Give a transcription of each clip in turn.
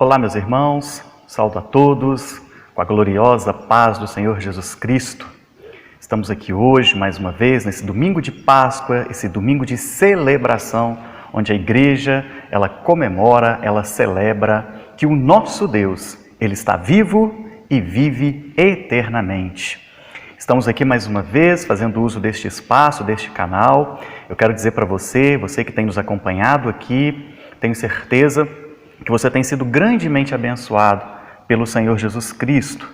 Olá, meus irmãos, saúdo a todos com a gloriosa paz do Senhor Jesus Cristo. Estamos aqui hoje, mais uma vez, nesse domingo de Páscoa, esse domingo de celebração, onde a igreja, ela comemora, ela celebra que o nosso Deus, Ele está vivo e vive eternamente. Estamos aqui mais uma vez, fazendo uso deste espaço, deste canal. Eu quero dizer para você que tem nos acompanhado aqui, tenho certeza que você tem sido grandemente abençoado pelo Senhor Jesus Cristo.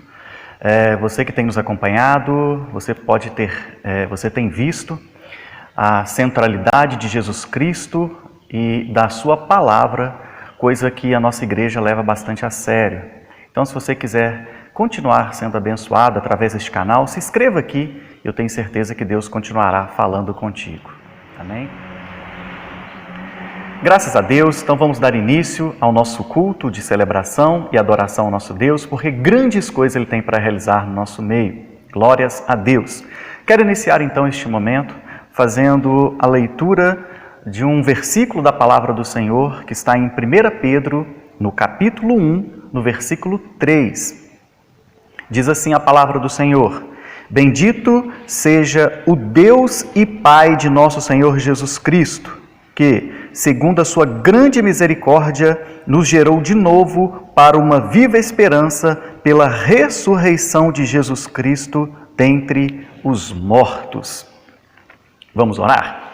Você que tem nos acompanhado, você tem visto a centralidade de Jesus Cristo e da sua palavra, coisa que a nossa igreja leva bastante a sério. Então, se você quiser continuar sendo abençoado através deste canal, se inscreva aqui, eu tenho certeza que Deus continuará falando contigo. Amém? Graças a Deus, então vamos dar início ao nosso culto de celebração e adoração ao nosso Deus, porque grandes coisas Ele tem para realizar no nosso meio. Glórias a Deus. Quero iniciar então este momento fazendo a leitura de um versículo da palavra do Senhor que está em 1 Pedro, no capítulo 1, no versículo 3. Diz assim a palavra do Senhor: Bendito seja o Deus e Pai de nosso Senhor Jesus Cristo, que, segundo a sua grande misericórdia, nos gerou de novo para uma viva esperança pela ressurreição de Jesus Cristo dentre os mortos. Vamos orar?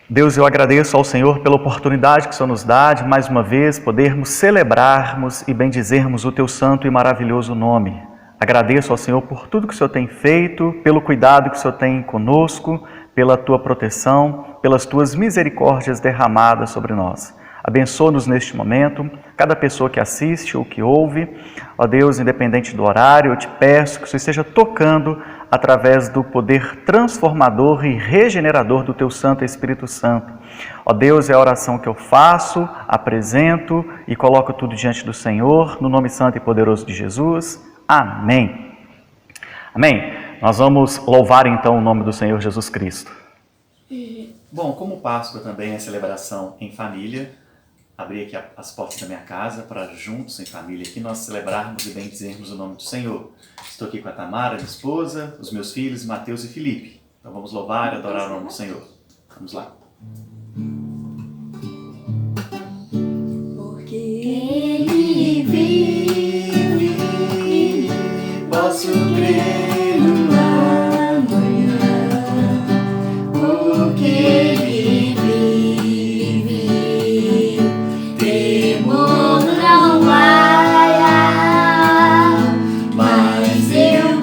Deus, eu agradeço ao Senhor pela oportunidade que o Senhor nos dá de mais uma vez podermos celebrarmos e bendizermos o Teu santo e maravilhoso nome. Agradeço ao Senhor por tudo que o Senhor tem feito, pelo cuidado que o Senhor tem conosco, pela Tua proteção, pelas Tuas misericórdias derramadas sobre nós. Abençoa-nos neste momento, cada pessoa que assiste ou que ouve. Ó Deus, independente do horário, eu te peço que o Senhor esteja tocando através do poder transformador e regenerador do Teu Santo Espírito Santo. Ó Deus, é a oração que eu faço, apresento e coloco tudo diante do Senhor, no nome santo e poderoso de Jesus. Amém. Amém. Nós vamos louvar então o nome do Senhor Jesus Cristo. Bom, como Páscoa também é celebração em família, abri aqui as portas da minha casa para juntos em família aqui nós celebrarmos e bendizermos o nome do Senhor. Estou aqui com a Tamara, minha esposa, os meus filhos, Mateus e Felipe. Então vamos louvar e adorar o nome do Senhor. Vamos lá. Porque Ele vive, posso crer no amanhã. Porque Ele vive, temor não há. Mas eu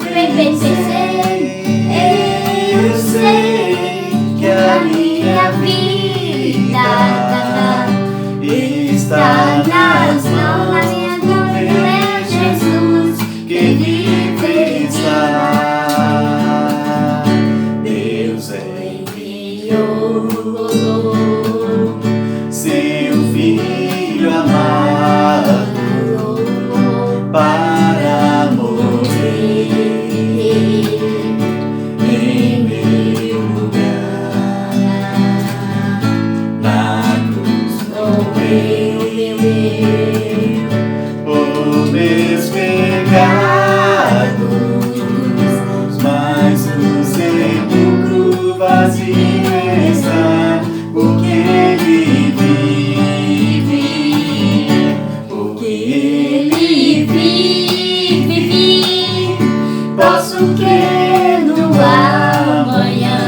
sei que a minha vida está nas mãos do meu Jesus, que vive está. Deus enviou seu Filho amado para morrer em meu lugar. Na cruz morreu por meus pecados, mas o sepulcro vazio está, porque Ele vive, porque Ele vive, posso crer no amanhã,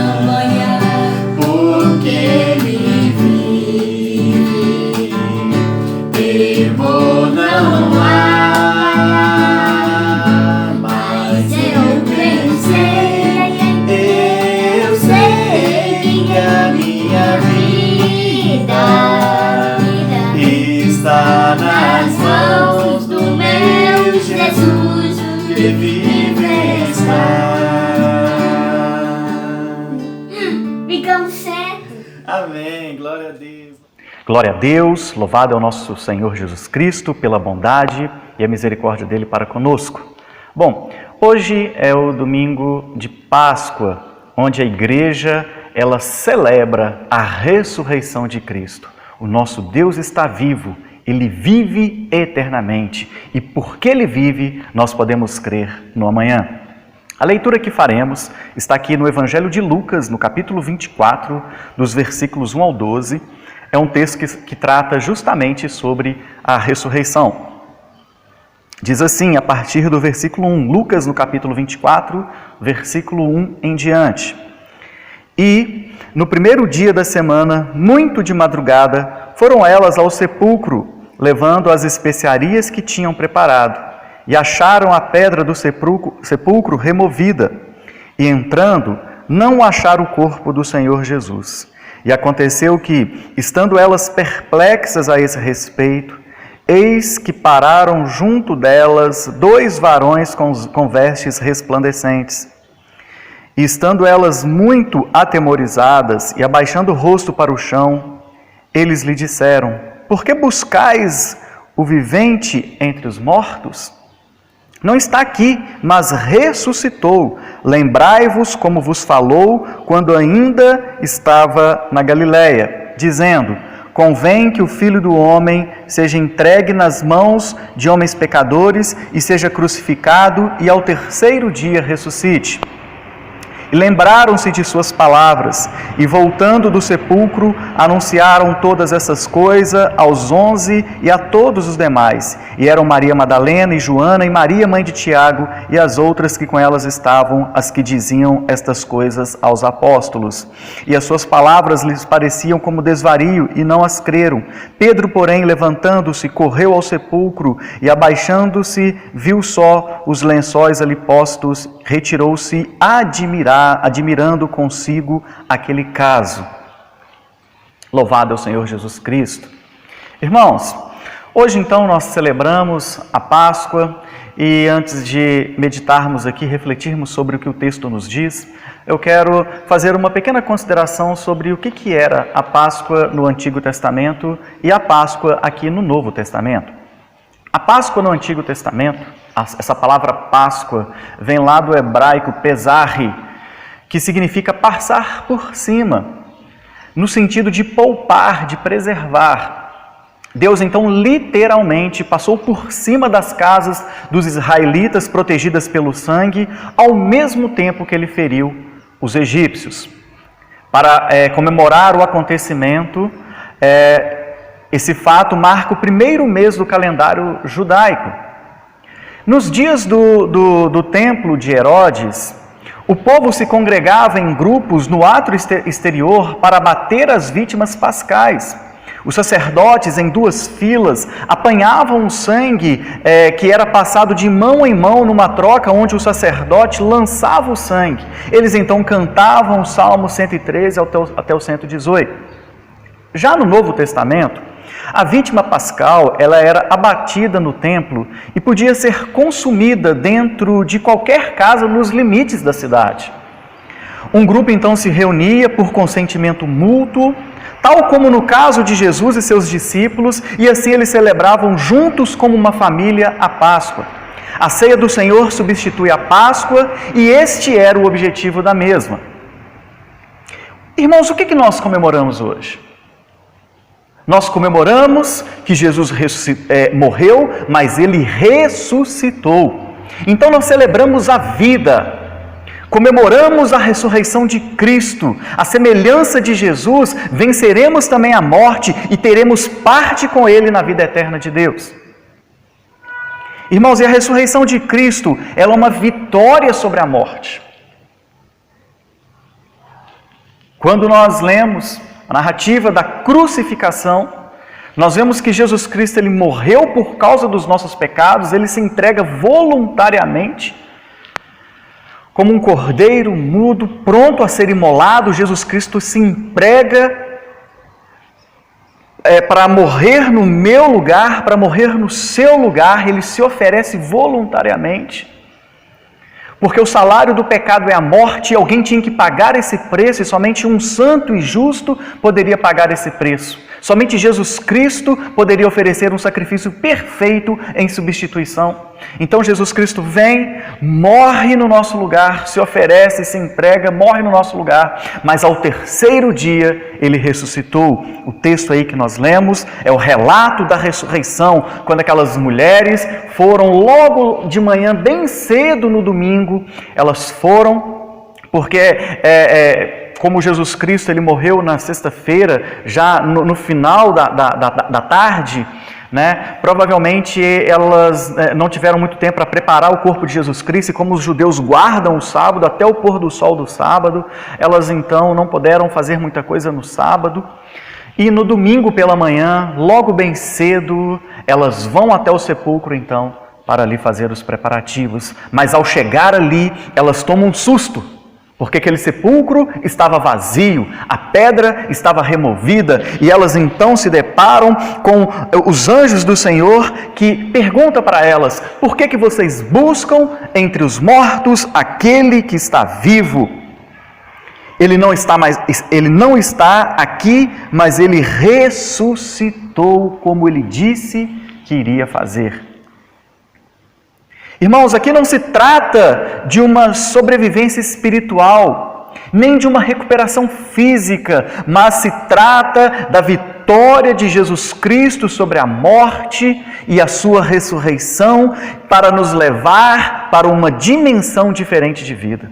porque Ele vive, temor não há. Mas eu sei que a minha vida está nas mãos do meu Jesus, que vive está. Ficamos certos. Amém. Glória a Deus. Glória a Deus. Louvado é o nosso Senhor Jesus Cristo pela bondade e a misericórdia dele para conosco. Bom, hoje é o domingo de Páscoa, onde a igreja ela celebra a ressurreição de Cristo. O nosso Deus está vivo, Ele vive eternamente. E porque Ele vive, nós podemos crer no amanhã. A leitura que faremos está aqui no Evangelho de Lucas, no capítulo 24, dos versículos 1 ao 12. É um texto que trata justamente sobre a ressurreição. Diz assim, a partir do versículo 1, Lucas no capítulo 24, versículo 1 em diante. E, no primeiro dia da semana, muito de madrugada, foram elas ao sepulcro, levando as especiarias que tinham preparado, e acharam a pedra do sepulcro removida, e entrando, não acharam o corpo do Senhor Jesus. E aconteceu que, estando elas perplexas a esse respeito, eis que pararam junto delas 2 varões com vestes resplandecentes. E estando elas muito atemorizadas e abaixando o rosto para o chão, eles lhe disseram: por que buscais o vivente entre os mortos? Não está aqui, mas ressuscitou. Lembrai-vos como vos falou quando ainda estava na Galiléia, dizendo: convém que o Filho do Homem seja entregue nas mãos de homens pecadores e seja crucificado e ao terceiro dia ressuscite. E lembraram-se de suas palavras, e voltando do sepulcro, anunciaram todas essas coisas aos 11 e a todos os demais. E eram Maria Madalena e Joana e Maria, mãe de Tiago, e as outras que com elas estavam, as que diziam estas coisas aos apóstolos. E as suas palavras lhes pareciam como desvario, e não as creram. Pedro, porém, levantando-se, correu ao sepulcro, e abaixando-se, viu só os lençóis ali postos, retirou-se admirando consigo aquele caso. Louvado é o Senhor Jesus Cristo. Irmãos, hoje então nós celebramos a Páscoa e antes de meditarmos aqui, refletirmos sobre o que o texto nos diz, eu quero fazer uma pequena consideração sobre o que era a Páscoa no Antigo Testamento e a Páscoa aqui no Novo Testamento. A Páscoa no Antigo Testamento, essa palavra Páscoa vem lá do hebraico pesarri, que significa passar por cima, no sentido de poupar, de preservar. Deus então literalmente passou por cima das casas dos israelitas protegidas pelo sangue, ao mesmo tempo que ele feriu os egípcios. Para comemorar o acontecimento, esse fato marca o primeiro mês do calendário judaico. Nos dias do templo de Herodes, o povo se congregava em grupos no átrio exterior para abater as vítimas pascais. Os sacerdotes, em 2 filas, apanhavam o sangue que era passado de mão em mão numa troca onde o sacerdote lançava o sangue. Eles então cantavam o Salmo 113 até o 118. Já no Novo Testamento, a vítima pascal ela era abatida no templo e podia ser consumida dentro de qualquer casa nos limites da cidade. Um grupo então se reunia por consentimento mútuo, tal como no caso de Jesus e seus discípulos, e assim eles celebravam juntos como uma família a Páscoa. A ceia do Senhor substitui a Páscoa e este era o objetivo da mesma. Irmãos, o que nós comemoramos hoje? Nós comemoramos que Jesus morreu, mas Ele ressuscitou. Então nós celebramos a vida, comemoramos a ressurreição de Cristo. A semelhança de Jesus, venceremos também a morte e teremos parte com Ele na vida eterna de Deus. Irmãos, e a ressurreição de Cristo, ela é uma vitória sobre a morte. Quando nós lemos a narrativa da crucificação, nós vemos que Jesus Cristo ele morreu por causa dos nossos pecados, ele se entrega voluntariamente, como um cordeiro mudo, pronto a ser imolado. Jesus Cristo se entrega para morrer no meu lugar, para morrer no seu lugar, ele se oferece voluntariamente. Porque o salário do pecado é a morte, e alguém tinha que pagar esse preço, e somente um santo e justo poderia pagar esse preço. Somente Jesus Cristo poderia oferecer um sacrifício perfeito em substituição. Então Jesus Cristo vem, morre no nosso lugar, se oferece, se entrega, morre no nosso lugar, mas ao terceiro dia ele ressuscitou. O texto aí que nós lemos é o relato da ressurreição, quando aquelas mulheres foram logo de manhã, bem cedo no domingo, elas foram, porque como Jesus Cristo ele morreu na sexta-feira, já no final da tarde, né? Provavelmente elas não tiveram muito tempo para preparar o corpo de Jesus Cristo, e como os judeus guardam o sábado até o pôr do sol do sábado, elas então não puderam fazer muita coisa no sábado. E no domingo pela manhã, logo bem cedo, elas vão até o sepulcro então para ali fazer os preparativos. Mas ao chegar ali, elas tomam um susto, porque aquele sepulcro estava vazio, a pedra estava removida, e elas então se deparam com os anjos do Senhor, que perguntam para elas: por que vocês buscam entre os mortos aquele que está vivo? Ele não está aqui, mas ele ressuscitou, como ele disse que iria fazer. Irmãos, aqui não se trata de uma sobrevivência espiritual, nem de uma recuperação física, mas se trata da vitória de Jesus Cristo sobre a morte e a sua ressurreição para nos levar para uma dimensão diferente de vida.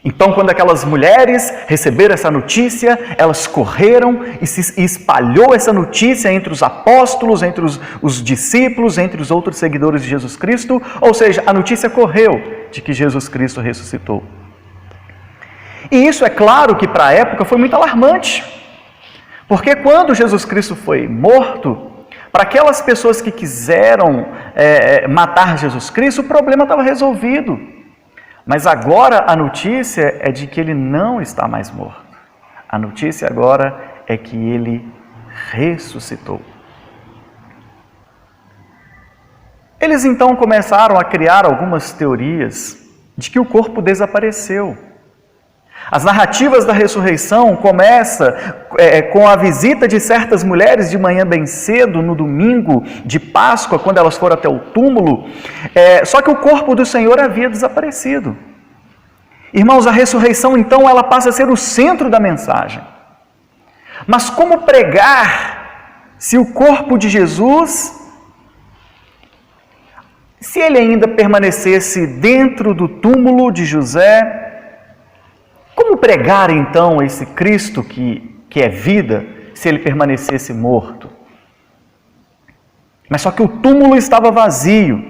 Então, quando aquelas mulheres receberam essa notícia, elas correram e se espalhou essa notícia entre os apóstolos, entre os discípulos, entre os outros seguidores de Jesus Cristo, ou seja, a notícia correu de que Jesus Cristo ressuscitou. E isso é claro que para a época foi muito alarmante, porque quando Jesus Cristo foi morto, para aquelas pessoas que quiseram matar Jesus Cristo, o problema estava resolvido. Mas agora a notícia é de que ele não está mais morto. A notícia agora é que ele ressuscitou. Eles então começaram a criar algumas teorias de que o corpo desapareceu. As narrativas da ressurreição começam com a visita de certas mulheres de manhã bem cedo, no domingo de Páscoa, quando elas foram até o túmulo, só que o corpo do Senhor havia desaparecido. Irmãos, a ressurreição então ela passa a ser o centro da mensagem. Mas como pregar se o corpo de Jesus, se ele ainda permanecesse dentro do túmulo de José? Como pregar então esse Cristo que é vida, se ele permanecesse morto? Mas só que o túmulo estava vazio.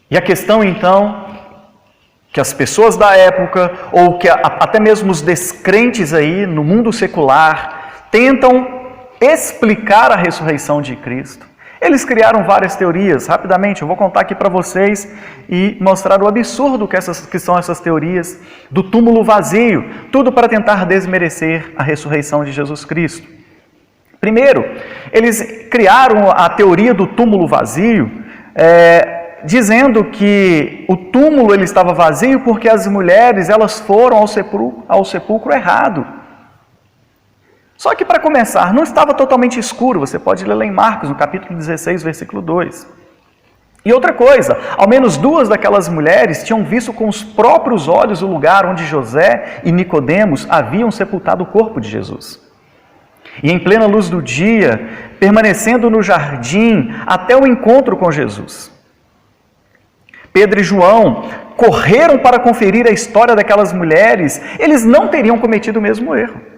E a questão então, que as pessoas da época, ou que até mesmo os descrentes aí no mundo secular, tentam explicar a ressurreição de Cristo. Eles criaram várias teorias. Rapidamente, eu vou contar aqui para vocês e mostrar o absurdo que são essas teorias do túmulo vazio. Tudo para tentar desmerecer a ressurreição de Jesus Cristo. Primeiro, eles criaram a teoria do túmulo vazio, dizendo que o túmulo ele estava vazio porque as mulheres elas foram ao sepulcro errado. Só que, para começar, não estava totalmente escuro. Você pode ler lá em Marcos, no capítulo 16, versículo 2. E outra coisa, ao menos duas daquelas mulheres tinham visto com os próprios olhos o lugar onde José e Nicodemos haviam sepultado o corpo de Jesus. E em plena luz do dia, permanecendo no jardim até o encontro com Jesus. Pedro e João correram para conferir a história daquelas mulheres. Eles não teriam cometido o mesmo erro.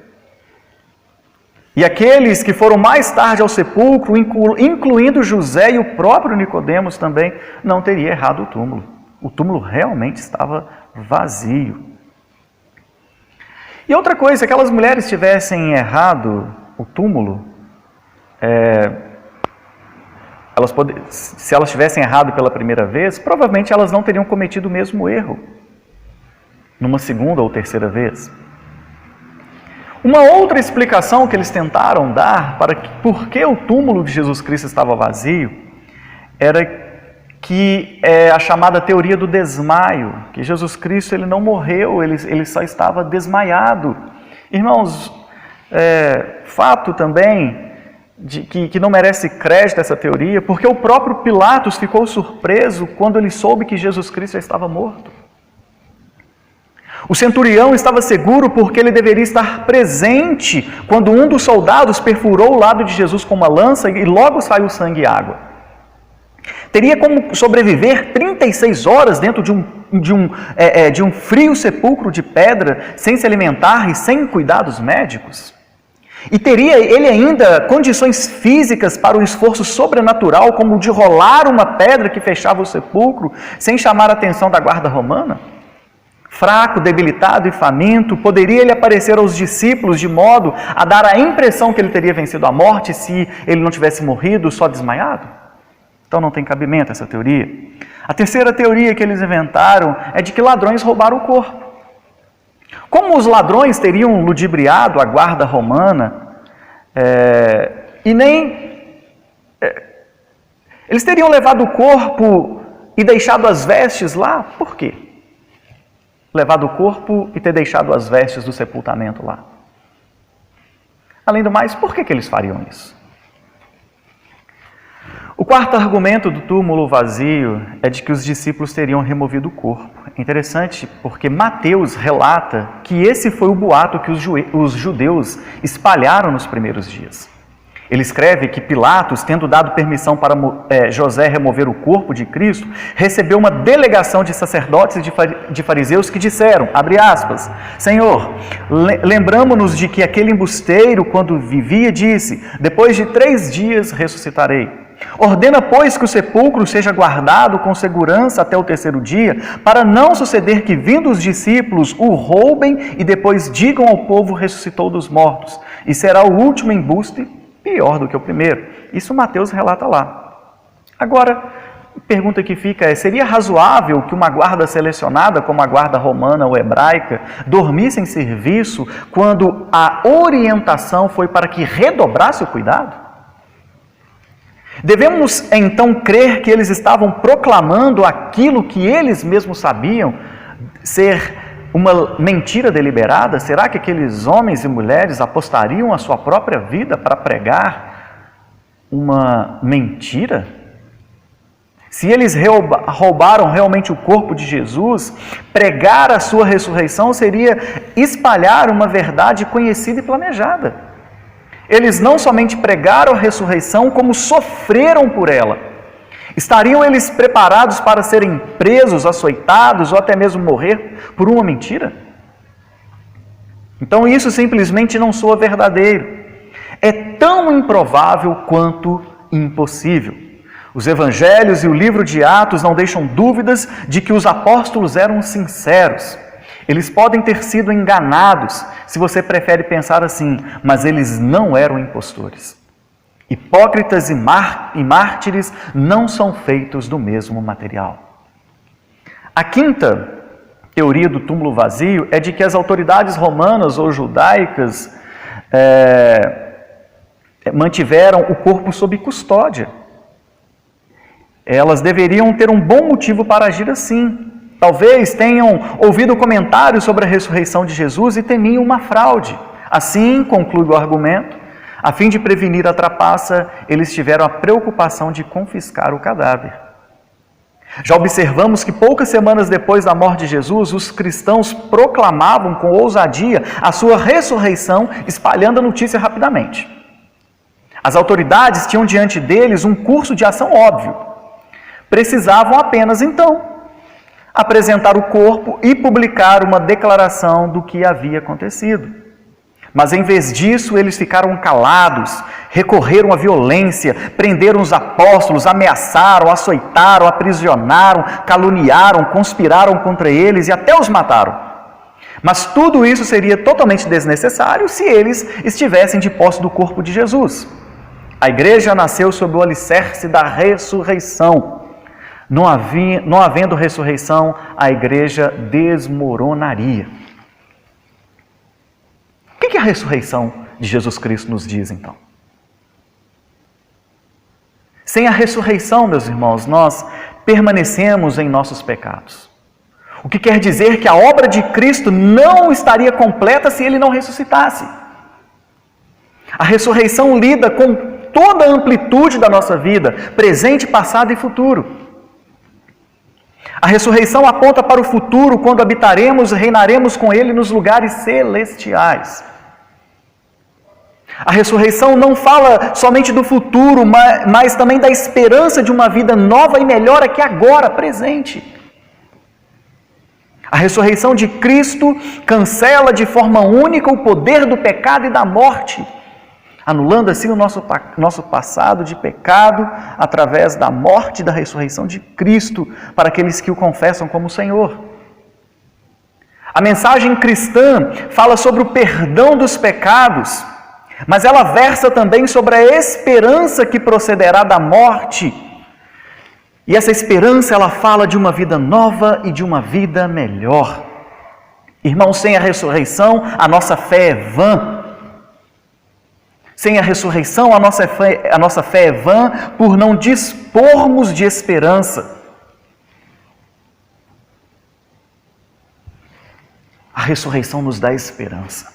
E aqueles que foram mais tarde ao sepulcro, incluindo José e o próprio Nicodemos também, não teria errado o túmulo. O túmulo realmente estava vazio. E outra coisa, se aquelas mulheres tivessem errado o túmulo, se elas tivessem errado pela primeira vez, provavelmente elas não teriam cometido o mesmo erro numa segunda ou terceira vez. Uma outra explicação que eles tentaram dar para por que o túmulo de Jesus Cristo estava vazio era que a chamada teoria do desmaio, que Jesus Cristo ele não morreu, ele só estava desmaiado. Irmãos, fato também que não merece crédito essa teoria, porque o próprio Pilatos ficou surpreso quando ele soube que Jesus Cristo já estava morto. O centurião estava seguro porque ele deveria estar presente quando um dos soldados perfurou o lado de Jesus com uma lança e logo saiu sangue e água. Teria como sobreviver 36 horas dentro de um frio sepulcro de pedra, sem se alimentar e sem cuidados médicos? E teria ele ainda condições físicas para o esforço sobrenatural, como o de rolar uma pedra que fechava o sepulcro, sem chamar a atenção da guarda romana? Fraco, debilitado e faminto, poderia ele aparecer aos discípulos de modo a dar a impressão que ele teria vencido a morte se ele não tivesse morrido, só desmaiado? Então não tem cabimento essa teoria. A terceira teoria que eles inventaram é de que ladrões roubaram o corpo. Como os ladrões teriam ludibriado a guarda romana, eles teriam levado o corpo e deixado as vestes lá, por quê? Levado o corpo e ter deixado as vestes do sepultamento lá. Além do mais, por que eles fariam isso? O quarto argumento do túmulo vazio é de que os discípulos teriam removido o corpo. É interessante porque Mateus relata que esse foi o boato que os judeus espalharam nos primeiros dias. Ele escreve que Pilatos, tendo dado permissão para José remover o corpo de Cristo, recebeu uma delegação de sacerdotes e de fariseus que disseram, abre aspas, Senhor, lembramo-nos de que aquele embusteiro, quando vivia, disse, depois de 3 dias ressuscitarei. Ordena, pois, que o sepulcro seja guardado com segurança até o 3º dia, para não suceder que, vindo os discípulos, o roubem e depois digam ao povo, ressuscitou dos mortos, e será o último embuste pior do que o primeiro. Isso Mateus relata lá. Agora, a pergunta que fica é, seria razoável que uma guarda selecionada, como a guarda romana ou hebraica, dormisse em serviço quando a orientação foi para que redobrasse o cuidado? Devemos então crer que eles estavam proclamando aquilo que eles mesmos sabiam ser uma mentira deliberada? Será que aqueles homens e mulheres apostariam a sua própria vida para pregar uma mentira? Se eles roubaram realmente o corpo de Jesus, pregar a sua ressurreição seria espalhar uma verdade conhecida e planejada. Eles não somente pregaram a ressurreição, como sofreram por ela. Estariam eles preparados para serem presos, açoitados ou até mesmo morrer por uma mentira? Então isso simplesmente não soa verdadeiro. É tão improvável quanto impossível. Os evangelhos e o livro de Atos não deixam dúvidas de que os apóstolos eram sinceros. Eles podem ter sido enganados, se você prefere pensar assim, mas eles não eram impostores. Hipócritas e mártires não são feitos do mesmo material. A quinta teoria do túmulo vazio é de que as autoridades romanas ou judaicas mantiveram o corpo sob custódia. Elas deveriam ter um bom motivo para agir assim. Talvez tenham ouvido comentários sobre a ressurreição de Jesus e temiam uma fraude. Assim, conclui o argumento, a fim de prevenir a trapaça, eles tiveram a preocupação de confiscar o cadáver. Já observamos que poucas semanas depois da morte de Jesus, os cristãos proclamavam com ousadia a sua ressurreição, espalhando a notícia rapidamente. As autoridades tinham diante deles um curso de ação óbvio. Precisavam apenas, então, apresentar o corpo e publicar uma declaração do que havia acontecido. Mas em vez disso, eles ficaram calados, recorreram à violência, prenderam os apóstolos, ameaçaram, açoitaram, aprisionaram, caluniaram, conspiraram contra eles e até os mataram. Mas tudo isso seria totalmente desnecessário se eles estivessem de posse do corpo de Jesus. A igreja nasceu sob o alicerce da ressurreição. Não havendo ressurreição, a igreja desmoronaria. O que a ressurreição de Jesus Cristo nos diz, então? Sem a ressurreição, meus irmãos, nós permanecemos em nossos pecados. O que quer dizer que a obra de Cristo não estaria completa se Ele não ressuscitasse. A ressurreição lida com toda a amplitude da nossa vida, presente, passado e futuro. A ressurreição aponta para o futuro, quando habitaremos e reinaremos com Ele nos lugares celestiais. A ressurreição não fala somente do futuro, mas também da esperança de uma vida nova e melhor aqui agora, presente. A ressurreição de Cristo cancela de forma única o poder do pecado e da morte, anulando assim o nosso passado de pecado através da morte e da ressurreição de Cristo para aqueles que o confessam como Senhor. A mensagem cristã fala sobre o perdão dos pecados, mas ela versa também sobre a esperança que procederá da morte. E essa esperança, ela fala de uma vida nova e de uma vida melhor. Irmãos, sem a ressurreição, a nossa fé é vã. Sem a ressurreição, a nossa fé é vã por não dispormos de esperança. A ressurreição nos dá esperança.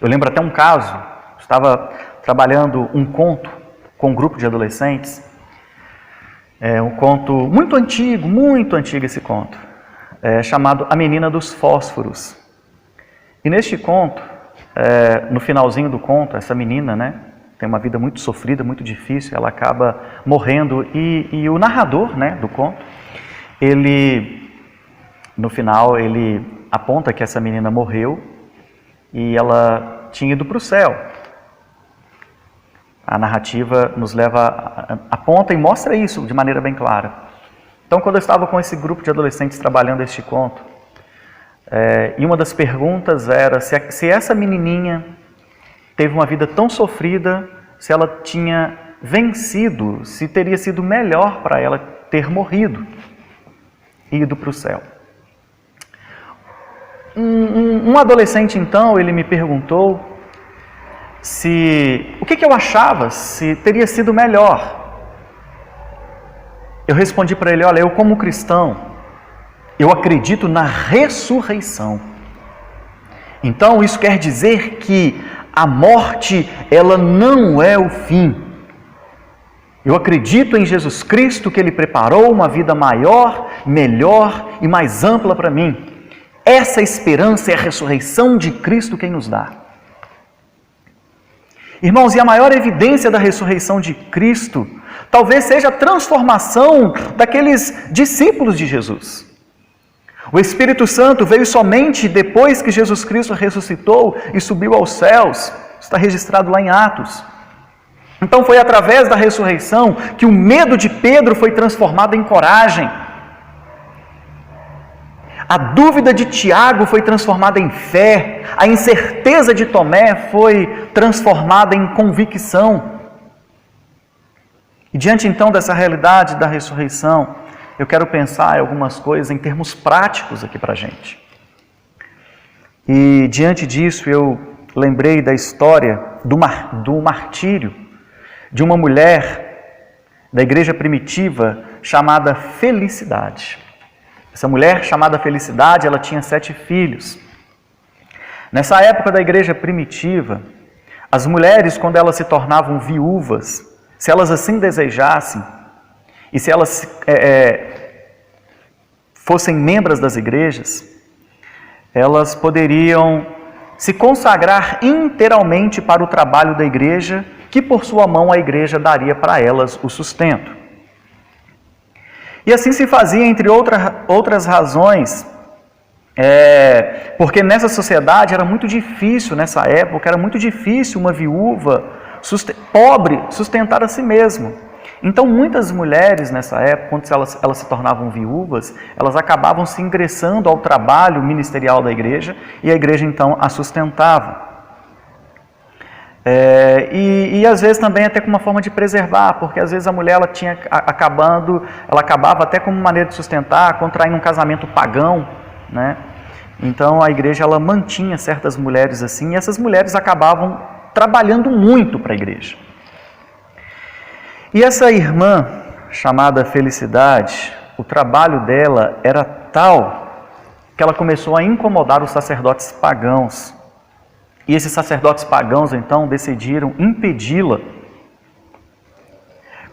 Eu lembro até um caso, estava trabalhando um conto com um grupo de adolescentes, um conto muito antigo esse conto, chamado A Menina dos Fósforos. E neste conto, no finalzinho do conto, essa menina, né, tem uma vida muito sofrida, muito difícil, ela acaba morrendo e o narrador, né, do conto, no final, ele aponta que essa menina morreu e ela tinha ido para o céu. A narrativa nos aponta e mostra isso de maneira bem clara. Então, quando eu estava com esse grupo de adolescentes trabalhando este conto, e uma das perguntas era se essa menininha teve uma vida tão sofrida, se ela tinha vencido, se teria sido melhor para ela ter morrido e ido para o céu. Um adolescente, então, ele me perguntou o que eu achava, se teria sido melhor. Eu respondi para ele, olha, eu como cristão, eu acredito na ressurreição. Então, isso quer dizer que a morte, ela não é o fim. Eu acredito em Jesus Cristo, que Ele preparou uma vida maior, melhor e mais ampla para mim. Essa esperança é a ressurreição de Cristo quem nos dá. Irmãos, e a maior evidência da ressurreição de Cristo talvez seja a transformação daqueles discípulos de Jesus. O Espírito Santo veio somente depois que Jesus Cristo ressuscitou e subiu aos céus. Está registrado lá em Atos. Então foi através da ressurreição que o medo de Pedro foi transformado em coragem. A dúvida de Tiago foi transformada em fé, a incerteza de Tomé foi transformada em convicção. E diante então dessa realidade da ressurreição, eu quero pensar em algumas coisas em termos práticos aqui para a gente. E diante disso eu lembrei da história do martírio de uma mulher da igreja primitiva chamada Felicidade. Essa mulher chamada Felicidade, ela tinha 7 filhos. Nessa época da igreja primitiva, as mulheres, quando elas se tornavam viúvas, se elas assim desejassem, e se elas fossem membros das igrejas, elas poderiam se consagrar inteiramente para o trabalho da igreja, que por sua mão a igreja daria para elas o sustento. E assim se fazia, entre outras razões, porque nessa sociedade era muito difícil, nessa época, era muito difícil uma viúva pobre sustentar a si mesma. Então muitas mulheres nessa época, quando elas se tornavam viúvas, elas acabavam se ingressando ao trabalho ministerial da igreja e a igreja então a sustentava. E às vezes também até com uma forma de preservar, porque às vezes a mulher ela acabava até como maneira de sustentar, contraindo um casamento pagão, né? Então a igreja ela mantinha certas mulheres assim, e essas mulheres acabavam trabalhando muito para a igreja. E essa irmã chamada Felicidade, o trabalho dela era tal que ela começou a incomodar os sacerdotes pagãos. E esses sacerdotes pagãos, então, decidiram impedi-la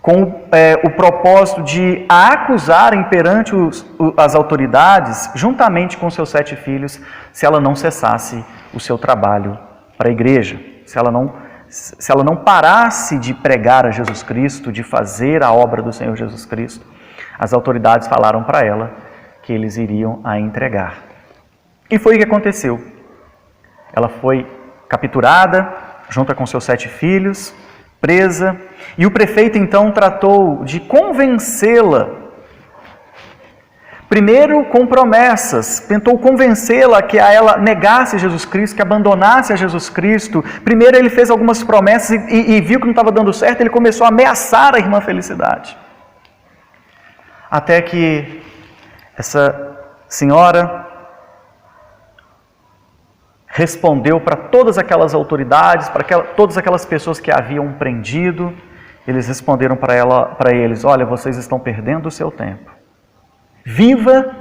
com o propósito de a acusarem perante as autoridades, juntamente com seus 7 filhos, se ela não cessasse o seu trabalho para a igreja, se ela não parasse de pregar a Jesus Cristo, de fazer a obra do Senhor Jesus Cristo. As autoridades falaram para ela que eles iriam a entregar. E foi o que aconteceu. Ela foi capturada, junto com seus 7 filhos, presa, e o prefeito então tratou de convencê-la, primeiro com promessas, tentou convencê-la que ela negasse Jesus Cristo, que abandonasse a Jesus Cristo. Primeiro ele fez algumas promessas e viu que não estava dando certo, ele começou a ameaçar a irmã Felicidade. Até que essa senhora respondeu para todas aquelas autoridades, todas aquelas pessoas que a haviam prendido. Eles responderam para eles: olha, vocês estão perdendo o seu tempo. Viva,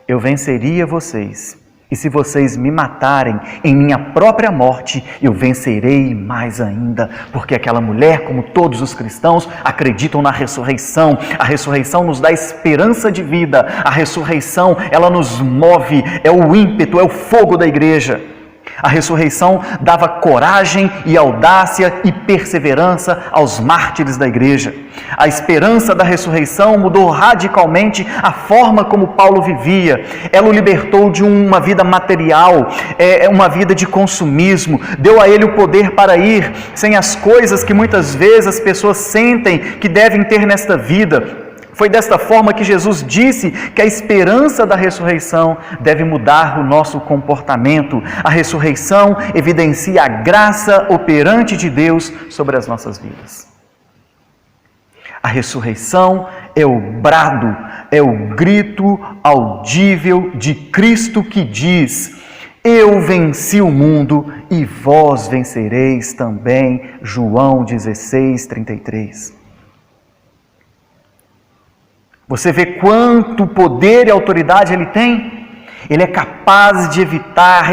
eu venceria vocês. E se vocês me matarem em minha própria morte, eu vencerei mais ainda. Porque aquela mulher, como todos os cristãos, acreditam na ressurreição. A ressurreição nos dá esperança de vida. A ressurreição, ela nos move, é o ímpeto, é o fogo da igreja. A ressurreição dava coragem e audácia e perseverança aos mártires da igreja. A esperança da ressurreição mudou radicalmente a forma como Paulo vivia. Ela o libertou de uma vida material, uma vida de consumismo. Deu a ele o poder para ir sem as coisas que muitas vezes as pessoas sentem que devem ter nesta vida. Foi desta forma que Jesus disse que a esperança da ressurreição deve mudar o nosso comportamento. A ressurreição evidencia a graça operante de Deus sobre as nossas vidas. A ressurreição é o brado, é o grito audível de Cristo que diz: eu venci o mundo e vós vencereis também. João 16:33. Você vê quanto poder e autoridade ele tem? Ele é capaz de evitar,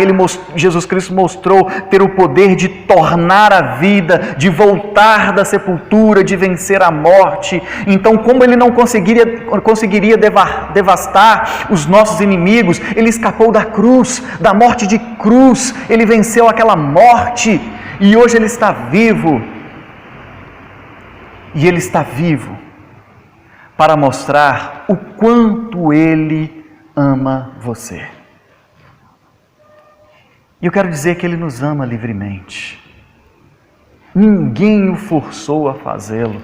Jesus Cristo mostrou ter o poder de tornar a vida, de voltar da sepultura, de vencer a morte. Então, como ele não conseguiria devastar os nossos inimigos, ele escapou da cruz, da morte de cruz. Ele venceu aquela morte e hoje ele está vivo. E ele está vivo para mostrar o quanto ele ama você. E eu quero dizer que ele nos ama livremente. Ninguém o forçou a fazê-lo.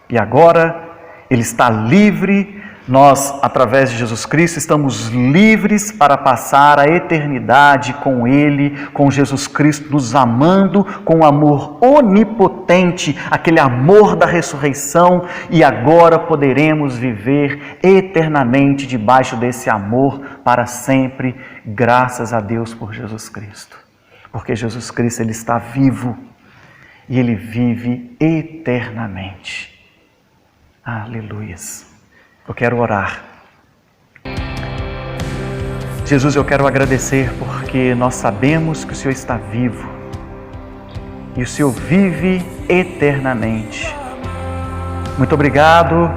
E agora ele está livre. Nós, através de Jesus Cristo, estamos livres para passar a eternidade com Ele, com Jesus Cristo nos amando com um amor onipotente, aquele amor da ressurreição, e agora poderemos viver eternamente debaixo desse amor para sempre, graças a Deus por Jesus Cristo. Porque Jesus Cristo, Ele está vivo e Ele vive eternamente. Aleluias. Eu quero orar. Jesus, eu quero agradecer porque nós sabemos que o Senhor está vivo e o Senhor vive eternamente. Muito obrigado,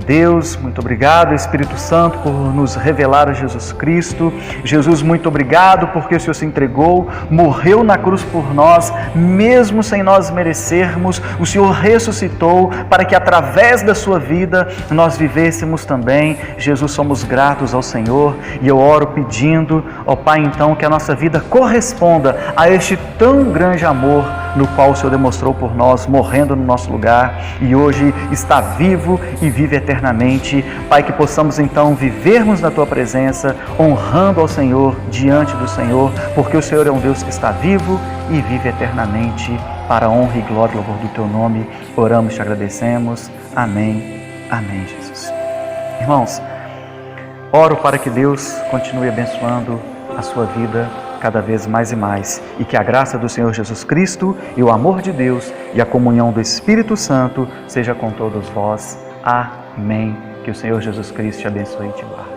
Deus, muito obrigado, Espírito Santo, por nos revelar a Jesus Cristo. Jesus, muito obrigado porque o Senhor se entregou, morreu na cruz por nós, mesmo sem nós merecermos. O Senhor ressuscitou para que através da sua vida nós vivêssemos também. Jesus, somos gratos ao Senhor e eu oro pedindo, ó Pai, então, que a nossa vida corresponda a este tão grande amor no qual o Senhor demonstrou por nós, morrendo no nosso lugar e hoje está vivo e vive eternamente. Pai, que possamos então vivermos na Tua presença, honrando ao Senhor, diante do Senhor, porque o Senhor é um Deus que está vivo e vive eternamente, para a honra e glória e louvor do Teu nome. Oramos e te agradecemos. Amém. Amém, Jesus. Irmãos, oro para que Deus continue abençoando a sua vida cada vez mais e mais, e que a graça do Senhor Jesus Cristo e o amor de Deus e a comunhão do Espírito Santo seja com todos vós. Amém. Que o Senhor Jesus Cristo te abençoe e te guarde.